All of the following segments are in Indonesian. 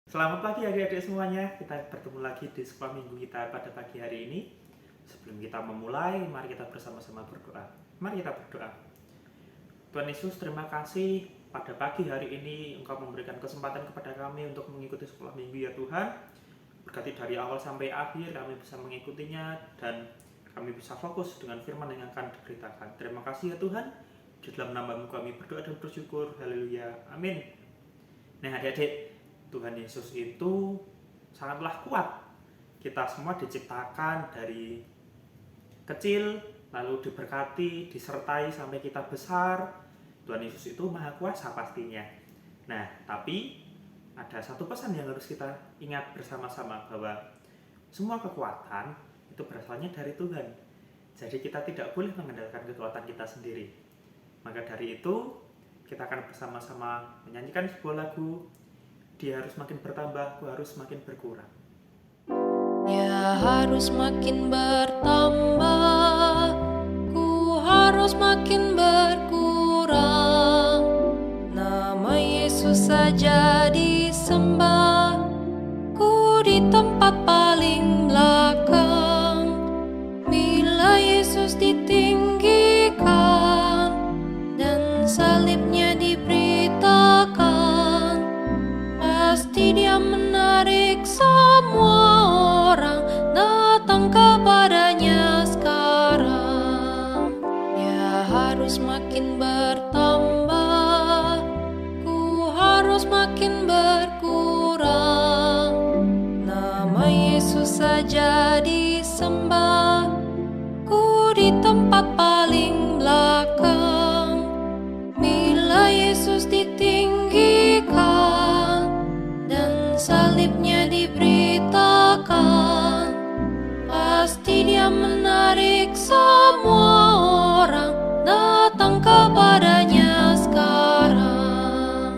Selamat pagi adik-adik semuanya, kita bertemu lagi di sekolah minggu kita pada pagi hari ini. Sebelum kita memulai, mari kita bersama-sama berdoa. Mari kita berdoa. Tuhan Yesus, terima kasih pada pagi hari ini Engkau memberikan kesempatan kepada kami untuk mengikuti sekolah minggu ya Tuhan. Berkati dari awal sampai akhir kami bisa mengikutinya dan kami bisa fokus dengan firman yang akan diberitakan. Terima kasih ya Tuhan. Di dalam nama-Mu kami berdoa dan bersyukur. Haleluya. Amin. Nah adik-adik, Tuhan Yesus itu sangatlah kuat. Kita semua diciptakan dari kecil, lalu diberkati, disertai sampai kita besar. Tuhan Yesus itu maha kuasa pastinya. Nah, tapi ada satu pesan yang harus kita ingat bersama-sama, bahwa semua kekuatan itu berasalnya dari Tuhan. Jadi kita tidak boleh mengandalkan kekuatan kita sendiri. Maka dari itu, kita akan bersama-sama menyanyikan sebuah lagu, Dia harus makin bertambah, ku harus makin berkurang. Dia harus makin bertambah, ku harus makin berkurang. Nama Yesus saja disembah, ku di tempat paling belakang. Bila Yesus ditinggikan dan salibnya diberitakan, pasti Dia menarik semua orang datang kepadanya sekarang. Dia harus makin bertambah, ku harus makin berkurang. Nama Yesus saja disembah, ku di tempat paling belakang. Bila Yesus ditinggikan dan salibnya diberitakan, pasti Dia menarik semua orang datang kepadanya sekarang.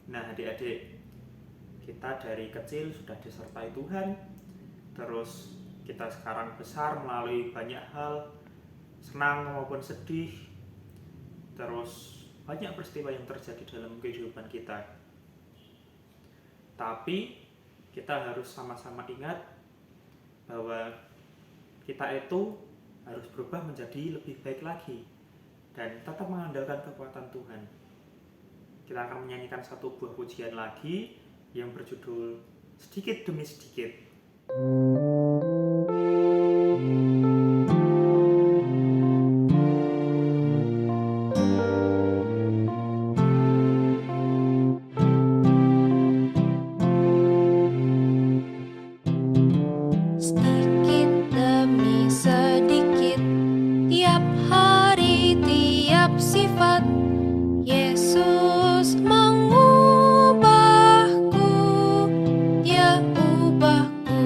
Nah adik-adik, kita dari kecil sudah disertai Tuhan, terus kita sekarang besar melalui banyak hal, senang maupun sedih, terus banyak peristiwa yang terjadi dalam kehidupan kita. Tapi kita harus sama-sama ingat bahwa kita itu harus berubah menjadi lebih baik lagi dan tetap mengandalkan kekuatan Tuhan. Kita akan menyanyikan satu buah pujian lagi yang berjudul Sedikit Demi Sedikit. Sedikit demi sedikit, tiap hari, tiap sifat, Yesus mengubahku. Dia ubahku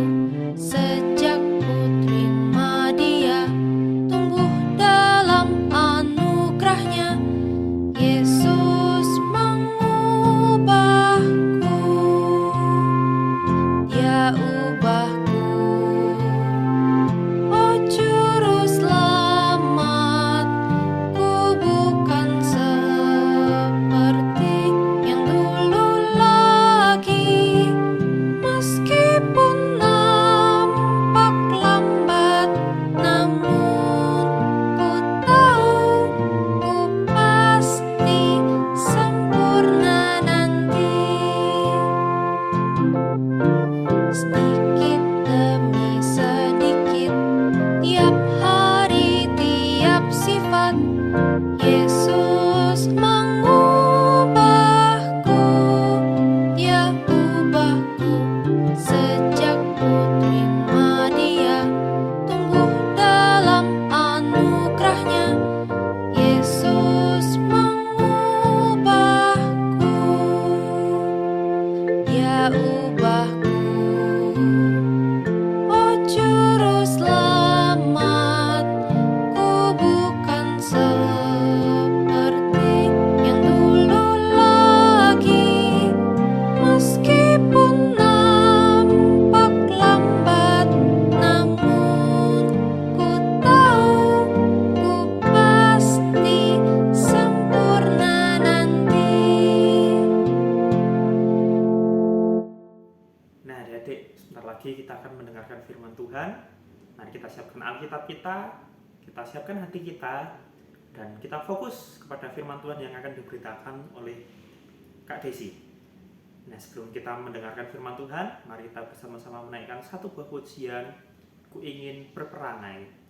sejak ku terima Dia, tumbuh dalam anugerahnya. Yesus mengubahku, Dia ubahku. Oh juru selamat, ku bukan seperti yang dulu lagi. Meskipun nampak lambat, namun ku tahu ku pasti sempurna nanti. Sedikit demi sedikit, tiap hari, tiap sifat, Yesus mengubahku. Dia ubahku sejak ku terima Dia, tumbuh dalam anugerahnya. Yesus mengubahku, Dia ubahku. adik-adik, sebentar lagi kita akan mendengarkan firman Tuhan. Mari kita siapkan Alkitab kita siapkan hati kita, dan kita fokus kepada firman Tuhan yang akan diberitakan oleh Kak Desi. Nah, sebelum kita mendengarkan firman Tuhan, mari kita bersama-sama menaikkan satu buah pujian, Ku Ingin Berperangai.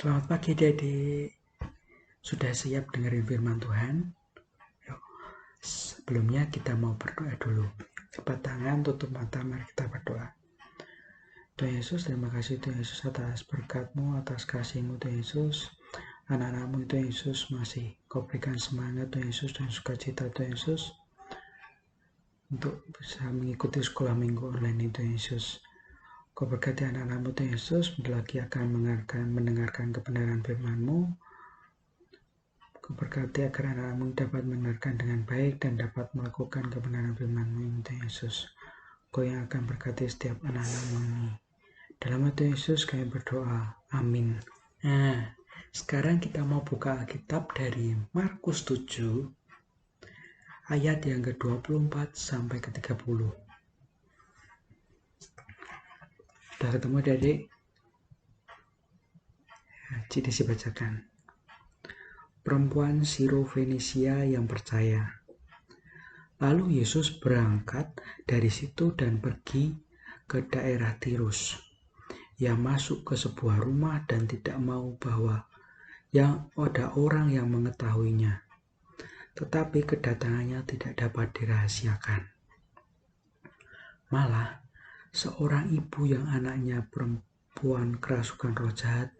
Selamat pagi adik-adik. Sudah siap dengerin firman Tuhan? Yuk. Sebelumnya kita mau berdoa dulu. Cepat tangan, tutup mata, mari kita berdoa. Tuhan Yesus, terima kasih Tuhan Yesus atas berkat-Mu, atas kasih-Mu Tuhan Yesus. Anak-anak-Mu Tuhan Yesus masih Kau berikan semangat Tuhan Yesus dan sukacita Tuhan Yesus untuk bisa mengikuti sekolah minggu online itu Tuhan Yesus. Kau berkati anak-anak-Mu Tuhan Yesus, bentar lagi akan mendengarkan kebenaran firman-Mu. Kau berkati agar anak-anak-Mu dapat mendengarkan dengan baik dan dapat melakukan kebenaran firman-Mu Tuhan Yesus. Kau yang akan berkati setiap anak-anak-Mu ini. Dalam nama Tuhan Yesus kami berdoa. Amin. Nah, sekarang kita mau buka Alkitab dari Markus 7 ayat yang ke-24 sampai ke-30. Sudah ketemu adik-adik? Cik bacakan. Perempuan Sirofenisia yang percaya. Lalu Yesus berangkat dari situ dan pergi ke daerah Tirus. Ia masuk ke sebuah rumah dan tidak mau bahwa ada orang yang mengetahuinya. Tetapi kedatangannya tidak dapat dirahasiakan. Malah, seorang ibu yang anaknya perempuan kerasukan roh jahat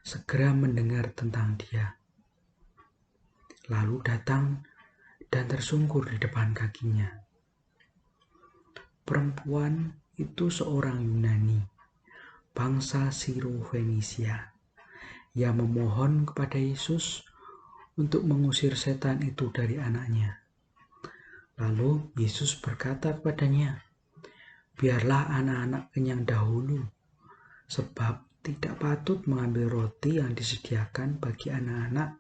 segera mendengar tentang dia. Lalu datang dan tersungkur di depan kakinya. Perempuan itu seorang Yunani, bangsa Sirofenisia, yang memohon kepada Yesus untuk mengusir setan itu dari anaknya. Lalu Yesus berkata kepadanya, "Biarlah anak-anak kenyang dahulu, sebab tidak patut mengambil roti yang disediakan bagi anak-anak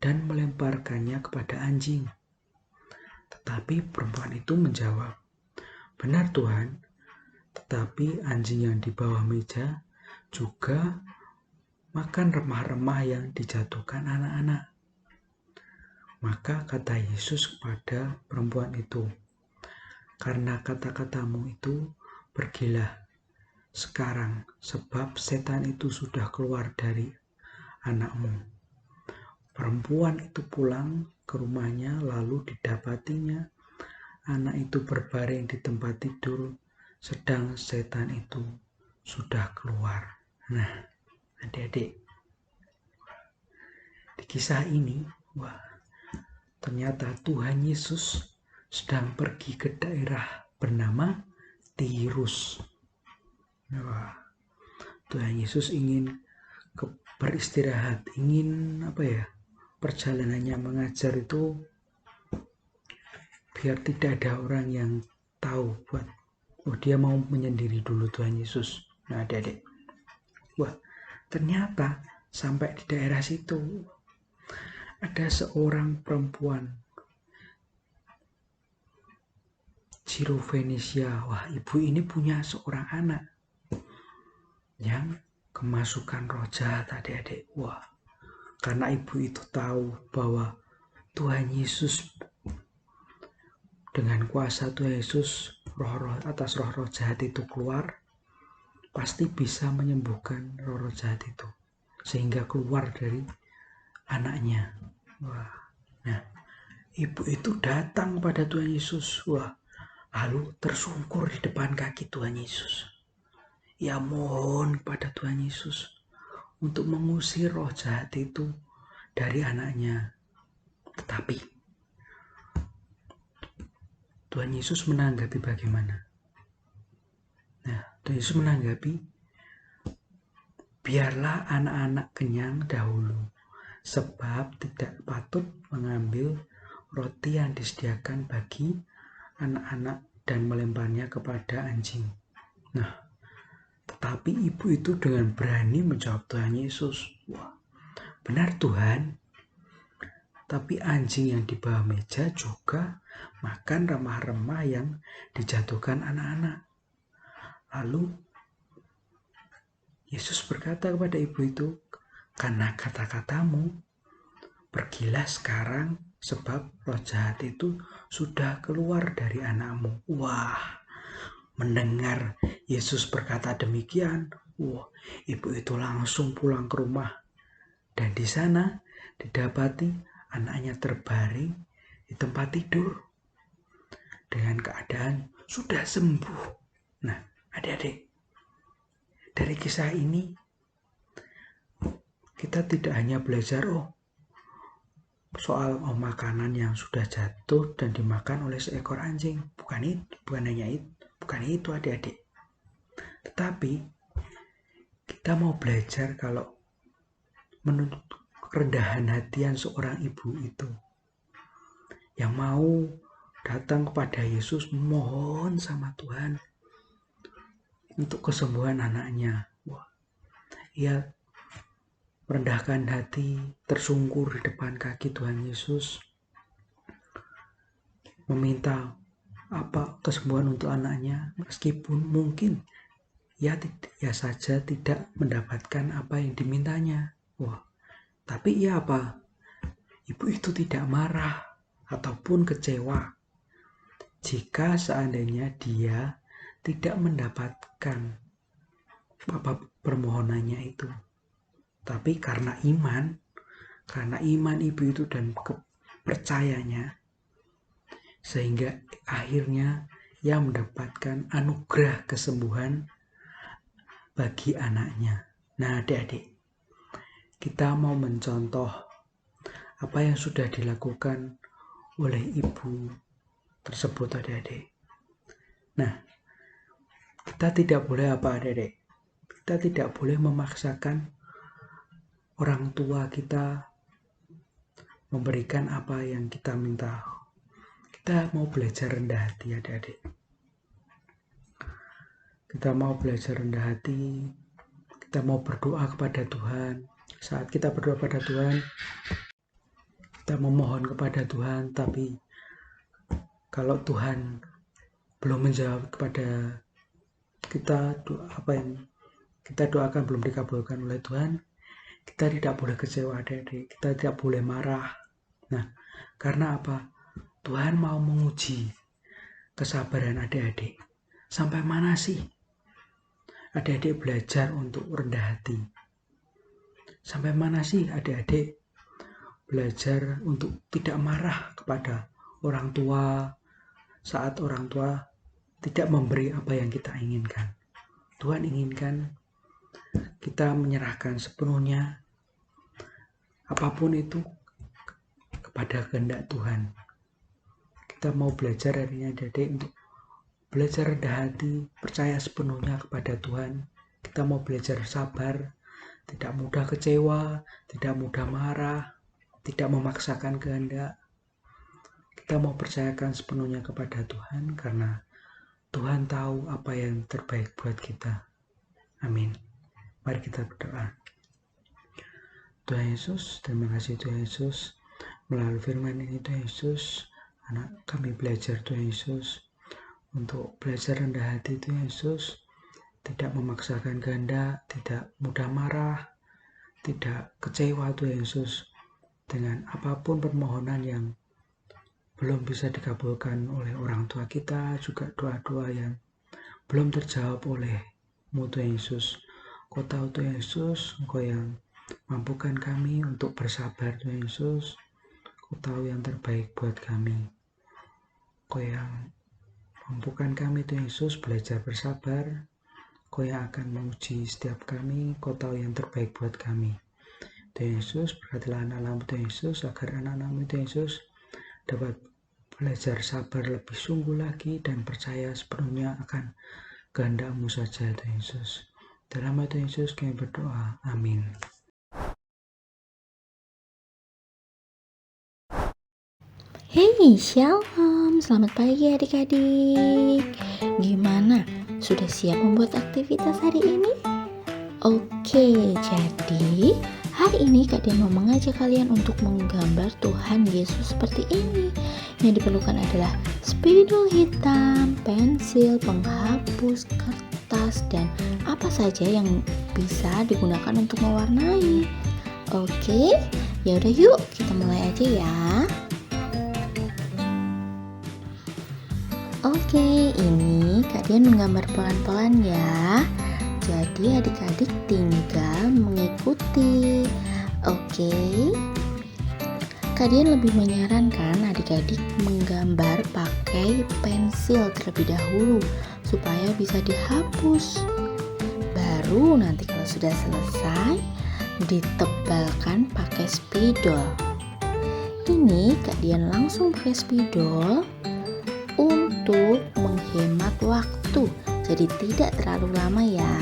dan melemparkannya kepada anjing. Tetapi perempuan itu menjawab, "Benar Tuhan, tetapi anjing yang di bawah meja juga makan remah-remah yang dijatuhkan anak-anak." Maka kata Yesus kepada perempuan itu, "Karena kata-katamu itu, pergilah sekarang, sebab setan itu sudah keluar dari anakmu." Perempuan itu pulang ke rumahnya, lalu didapatinya anak itu berbaring di tempat tidur, sedang setan itu sudah keluar. Nah, adik-adik, di kisah ini, ternyata Tuhan Yesus sedang pergi ke daerah bernama Tirus. Tuhan Yesus ingin beristirahat, ingin perjalanannya mengajar itu biar tidak ada orang yang tahu dia mau menyendiri dulu Tuhan Yesus. Nah, adik-adik, ternyata sampai di daerah situ ada seorang perempuan Sirofenisia. Ibu ini punya seorang anak yang kemasukan roh jahat, adik-adik. Karena ibu itu tahu bahwa Tuhan Yesus, dengan kuasa Tuhan Yesus, atas roh-roh jahat itu keluar, pasti bisa menyembuhkan roh-roh jahat itu sehingga keluar dari anaknya. Nah, ibu itu datang kepada Tuhan Yesus, lalu tersungkur di depan kaki Tuhan Yesus. Ia mohon kepada Tuhan Yesus untuk mengusir roh jahat itu dari anaknya. Tetapi Tuhan Yesus menanggapi bagaimana? Nah, Tuhan Yesus menanggapi, "Biarlah anak-anak kenyang dahulu, sebab tidak patut mengambil roti yang disediakan bagi anak-anak dan melemparnya kepada anjing." Nah, tetapi ibu itu dengan berani menjawab Tuhan Yesus, "Benar Tuhan, tapi anjing yang di bawah meja juga makan remah-remah yang dijatuhkan anak-anak." Lalu Yesus berkata kepada ibu itu, "Karena kata-katamu, pergilah sekarang, sebab roh jahat itu sudah keluar dari anakmu." Mendengar Yesus berkata demikian, ibu itu langsung pulang ke rumah, dan di sana didapati anaknya terbaring di tempat tidur dengan keadaan sudah sembuh. Nah, adik-adik, dari kisah ini kita tidak hanya belajar soal makanan yang sudah jatuh dan dimakan oleh seekor anjing. Bukan itu adik-adik. Tetapi kita mau belajar kalau menurut kerendahan hatian seorang ibu itu yang mau datang kepada Yesus mohon sama Tuhan untuk kesembuhan anaknya. Ia merendahkan hati, tersungkur di depan kaki Tuhan Yesus, meminta kesembuhan untuk anaknya, meskipun mungkin ia saja tidak mendapatkan apa yang dimintanya. Tapi ibu itu tidak marah ataupun kecewa jika seandainya dia tidak mendapatkan permohonannya itu. Tapi karena iman ibu itu dan kepercayanya, sehingga akhirnya ia mendapatkan anugerah kesembuhan bagi anaknya. Nah, adik-adik, kita mau mencontoh apa yang sudah dilakukan oleh ibu tersebut, adik-adik. Nah, kita tidak boleh adik-adik? Kita tidak boleh memaksakan orang tua kita memberikan apa yang kita minta. Kita mau belajar rendah hati, adik-adik. Kita mau belajar rendah hati. Kita mau berdoa kepada Tuhan. Saat kita berdoa kepada Tuhan, kita memohon kepada Tuhan, tapi kalau Tuhan belum menjawab kepada kita, apa yang kita doakan belum dikabulkan oleh Tuhan, kita tidak boleh kecewa adik-adik, kita tidak boleh marah. Nah, karena apa? Tuhan mau menguji kesabaran adik-adik. Sampai mana sih adik-adik belajar untuk rendah hati? Sampai mana sih adik-adik belajar untuk tidak marah kepada orang tua saat orang tua tidak memberi apa yang kita inginkan? Tuhan inginkan kita menyerahkan sepenuhnya apapun itu kepada kehendak Tuhan. Kita mau belajar hari ini adik-adik untuk belajar rendah hati, percaya sepenuhnya kepada Tuhan. Kita mau belajar sabar, tidak mudah kecewa, tidak mudah marah, tidak memaksakan kehendak. Kita mau percayakan sepenuhnya kepada Tuhan karena Tuhan tahu apa yang terbaik buat kita. Amin. Mari kita berdoa. Tuhan Yesus, terima kasih Tuhan Yesus. Melalui firman ini Tuhan Yesus, anak kami belajar Tuhan Yesus untuk belajar rendah hati Tuhan Yesus, tidak memaksakan kehendak, tidak mudah marah, tidak kecewa Tuhan Yesus dengan apapun permohonan yang belum bisa dikabulkan oleh orang tua kita, juga doa-doa yang belum terjawab oleh-Mu Tuhan Yesus. Kau tahu Tuhan Yesus, Engkau yang mampukan kami untuk bersabar Tuhan Yesus. Kau tahu yang terbaik buat kami. Kau yang mampukan kami Tuhan Yesus belajar bersabar. Kau yang akan menguji setiap kami. Kau tahu yang terbaik buat kami. Tuhan Yesus, berkatilah anak-anak-Mu Tuhan Yesus, agar anak-anak-Mu Tuhan Yesus dapat belajar sabar lebih sungguh lagi dan percaya sepenuhnya akan kehendak-Mu saja Tuhan Yesus. Dalam nama Tuhan Yesus kami berdoa. Amin. Hey, shalom, selamat pagi adik-adik. Gimana? Sudah siap membuat aktivitas hari ini? Oke, jadi hari ini Kak Dian mau mengajak kalian untuk menggambar Tuhan Yesus seperti ini. Yang diperlukan adalah spidol hitam, pensil, penghapus, kertas, dan apa saja yang bisa digunakan untuk mewarnai. Oke, yaudah yuk kita mulai aja ya. Oke, ini Kak Dian menggambar pelan-pelan ya. Jadi adik-adik tinggal mengikuti. Oke. Kak Dian lebih menyarankan adik-adik menggambar pakai pensil terlebih dahulu supaya bisa dihapus. Baru nanti kalau sudah selesai ditebalkan pakai spidol. Ini Kak Dian langsung pakai spidol untuk menghemat waktu, jadi tidak terlalu lama ya.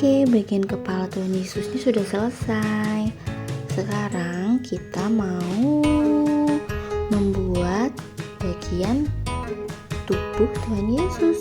Oke, bagian kepala Tuhan Yesus ini sudah selesai. Sekarang kita mau membuat bagian tubuh tubuh Tuhan Yesus.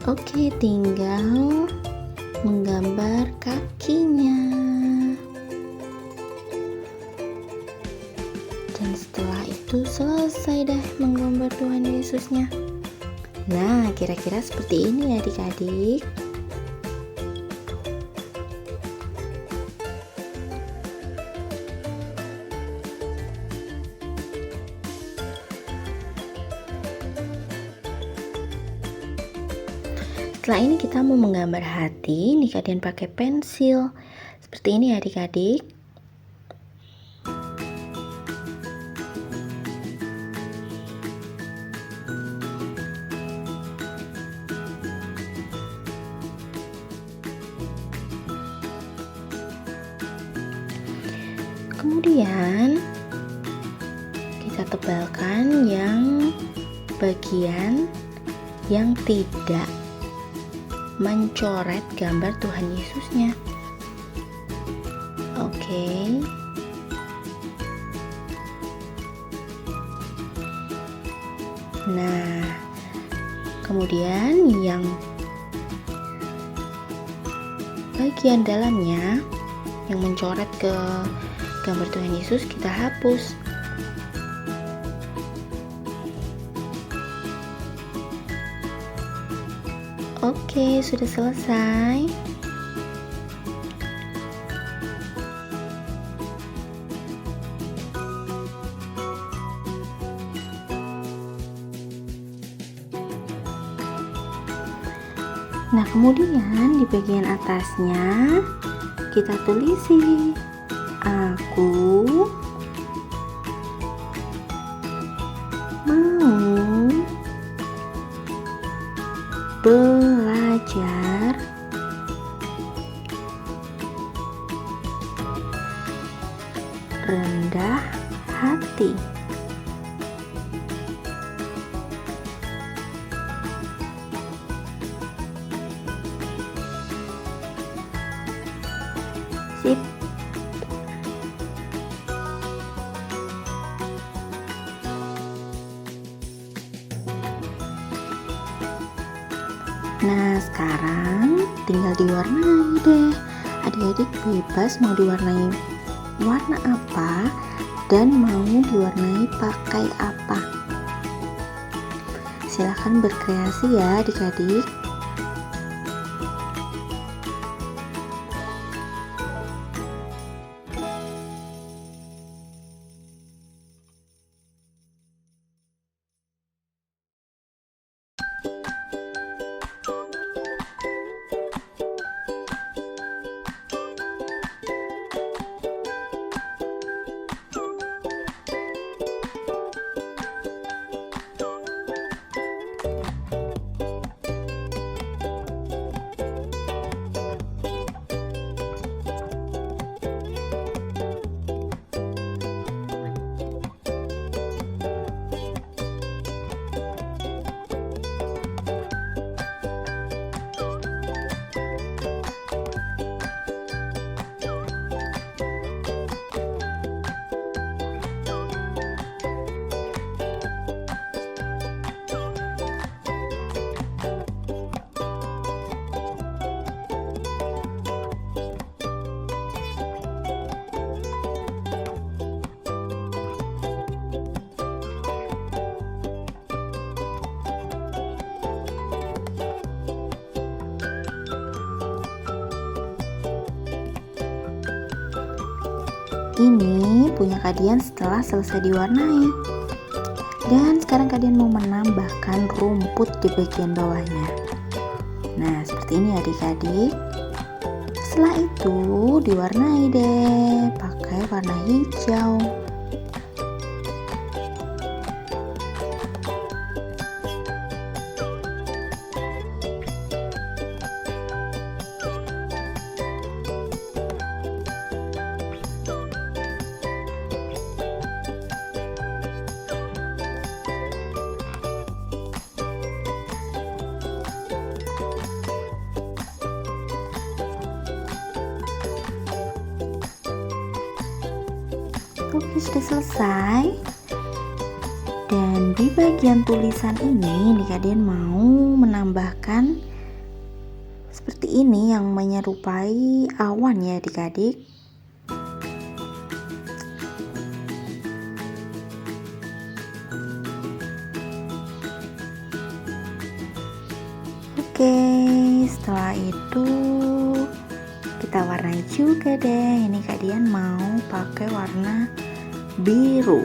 Oke, tinggal menggambar kakinya. Dan setelah itu selesai deh menggambar Tuhan Yesusnya. Nah, kira-kira seperti ini ya adik-adik. Setelah ini kita mau menggambar hati, nih kalian pakai pensil. Seperti ini ya adik-adik. Kemudian kita tebalkan yang bagian yang tidak mencoret gambar Tuhan Yesusnya. Oke. Nah, kemudian yang bagian dalamnya yang mencoret ke gambar Tuhan Yesus kita hapus. Oke, sudah selesai. Nah, kemudian di bagian atasnya kita tulisi aku mau belajar rendah hati. diwarnai deh. Adik-adik bebas mau diwarnai warna apa dan mau diwarnai pakai apa. Silahkan berkreasi ya adik-adik. Ini punya Kadian setelah selesai diwarnai. Dan sekarang Kadian mau menambahkan rumput di bagian bawahnya. Nah, seperti ini adik-adik. Setelah itu diwarnai deh pakai warna hijau. Oke, sudah selesai. Dan di bagian tulisan ini Kadian mau menambahkan seperti ini yang menyerupai awan ya adik-adik. Oke, setelah itu kita warnai juga deh. Ini Kadian mau pakai warna biru.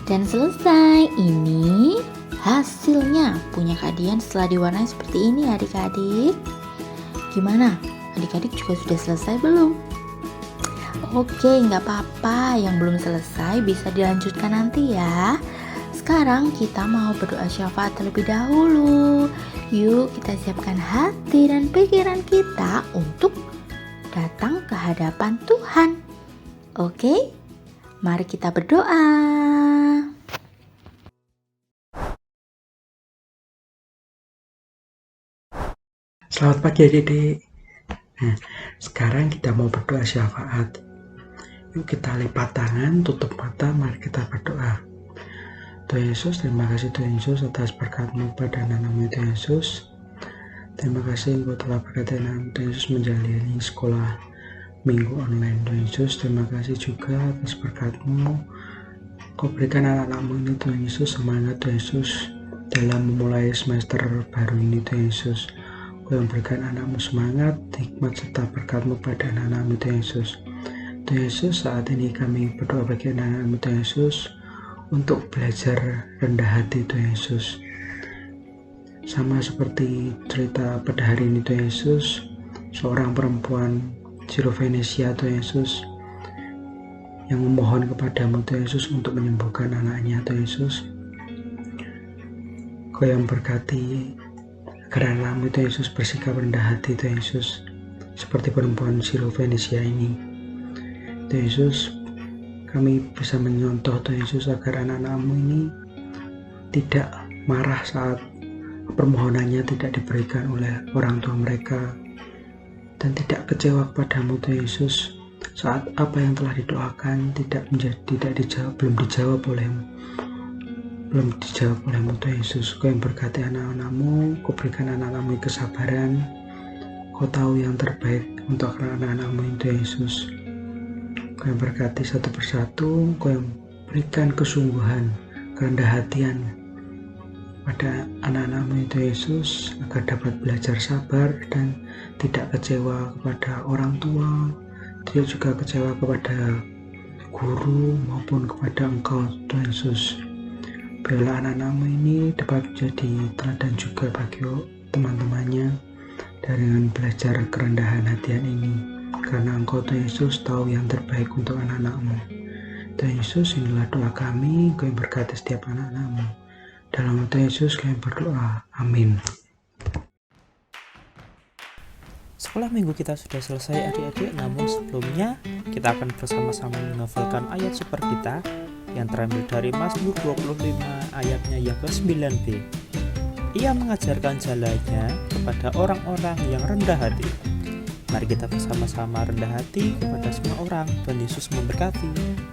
Dan selesai. Ini hasilnya punya Kadian setelah diwarnai seperti ini adik-adik. Gimana? Adik-adik juga sudah selesai belum? Oke, nggak apa-apa. Yang belum selesai bisa dilanjutkan nanti ya. Sekarang kita mau berdoa syafaat terlebih dahulu. Yuk kita siapkan hati dan pikiran kita untuk datang ke hadapan Tuhan. Oke, mari kita berdoa. Selamat pagi adik-adik. Nah, sekarang kita mau berdoa syafaat. Yuk kita lipat tangan, tutup mata, mari kita berdoa. Tuhan Yesus, terima kasih Tuhan Yesus atas berkat-Mu pada nama Tuhan Yesus. Terima kasih Engkau telah berkati nama Tuhan Yesus menjalani sekolah minggu online Tuhan Yesus. Terima kasih juga atas berkat-Mu. Kau berikan anak-anak-Mu ini Tuhan Yesus semangat Tuhan Yesus dalam memulai semester baru ini Tuhan Yesus. Kau yang berikan anak-Mu semangat, hikmat serta berkat-Mu pada anak-anak-Mu Tuhan Yesus. Tuhan Yesus, saat ini kami berdoa bagi anak-anak-Mu Tuhan Yesus untuk belajar rendah hati Tuhan Yesus. Sama seperti cerita pada hari ini Tuhan Yesus, seorang perempuan Syrovenesia Tuhan Yesus yang memohon kepadamu Tuhan Yesus untuk menyembuhkan anaknya Tuhan Yesus. Kau yang berkati agar anak-Mu Tuhan Yesus bersikap rendah hati Tuhan Yesus seperti perempuan Syrovenesia ini. Tuhan Yesus, kami bisa menyontoh Tuhan Yesus agar anak-anak-Mu ini tidak marah saat permohonannya tidak diberikan oleh orang tua mereka. dan tidak kecewa kepadamu Tuhan Yesus saat apa yang telah didoakan belum dijawab olehmu Tuhan Yesus. Kau yang berkati anak-anakmu, kau berikan anak-anakmu kesabaran, kau tahu yang terbaik untuk anak-anakmu Tuhan Yesus. Kau yang berkati satu persatu, kau yang berikan kesungguhan, kerendah hatian pada anak-anakmu Tuhan Yesus agar dapat belajar sabar dan tidak kecewa kepada orang tua, tidak juga kecewa kepada guru maupun kepada Engkau Tuhan Yesus. Biarlah anak-anakmu ini dapat menjadi teladan juga bagi teman-temannya dengan belajar kerendahan hatian ini, karena Engkau Tuhan Yesus tahu yang terbaik untuk anak-anakmu. Tuhan Yesus, inilah doa kami, Engkau yang berkati setiap anak-anakmu. Dalam nama Tuhan Yesus kami berdoa, amin. Sekolah minggu kita sudah selesai adik-adik, namun sebelumnya kita akan bersama-sama menghafalkan ayat super kita yang terambil dari Mazmur 25 ayatnya yang ke-9b. Ia mengajarkan jalannya kepada orang-orang yang rendah hati. Mari kita bersama-sama rendah hati kepada semua orang. Tuhan Yesus memberkati.